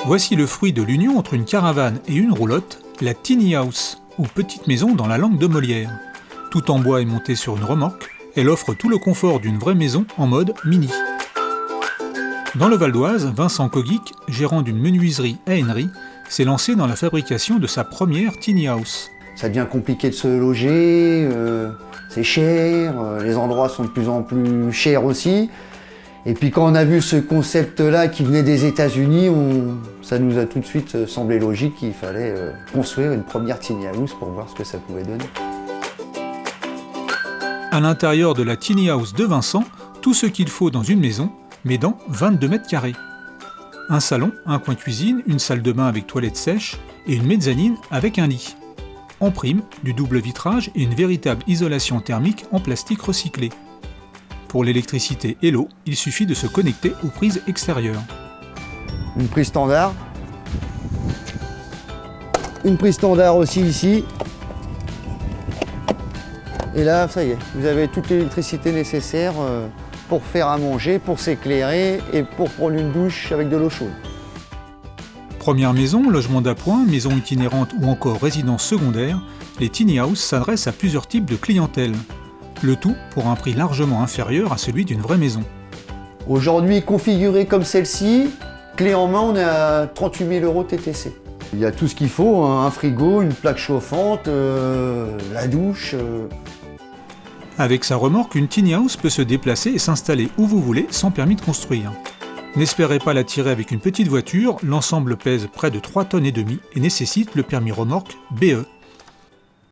Voici le fruit de l'union entre une caravane et une roulotte, la tiny house, ou petite maison dans la langue de Molière. Tout en bois et montée sur une remorque, elle offre tout le confort d'une vraie maison en mode mini. Dans le Val d'Oise, Vincent Kogic, gérant d'une menuiserie à Hennery, s'est lancé dans la fabrication de sa première tiny house. Ça devient compliqué de se loger, c'est cher, les endroits sont de plus en plus chers aussi. Et puis quand on a vu ce concept-là qui venait des États-Unis, ça nous a tout de suite semblé logique qu'il fallait construire une première tiny house pour voir ce que ça pouvait donner. À l'intérieur de la tiny house de Vincent, tout ce qu'il faut dans une maison, mais dans 22 mètres carrés. Un salon, un coin cuisine, une salle de bain avec toilette sèche et une mezzanine avec un lit. En prime, du double vitrage et une véritable isolation thermique en plastique recyclé. Pour l'électricité et l'eau, il suffit de se connecter aux prises extérieures. Une prise standard. Une prise standard aussi ici. Et là, ça y est, vous avez toute l'électricité nécessaire pour faire à manger, pour s'éclairer et pour prendre une douche avec de l'eau chaude. Première maison, logement d'appoint, maison itinérante ou encore résidence secondaire, les tiny house s'adressent à plusieurs types de clientèle. Le tout pour un prix largement inférieur à celui d'une vraie maison. Aujourd'hui, configurée comme celle-ci, clé en main, on est à 38 000 € TTC. Il y a tout ce qu'il faut, un frigo, une plaque chauffante, la douche. Avec sa remorque, une tiny house peut se déplacer et s'installer où vous voulez sans permis de construire. N'espérez pas l'attirer avec une petite voiture, l'ensemble pèse près de 3,5 tonnes et nécessite le permis remorque BE.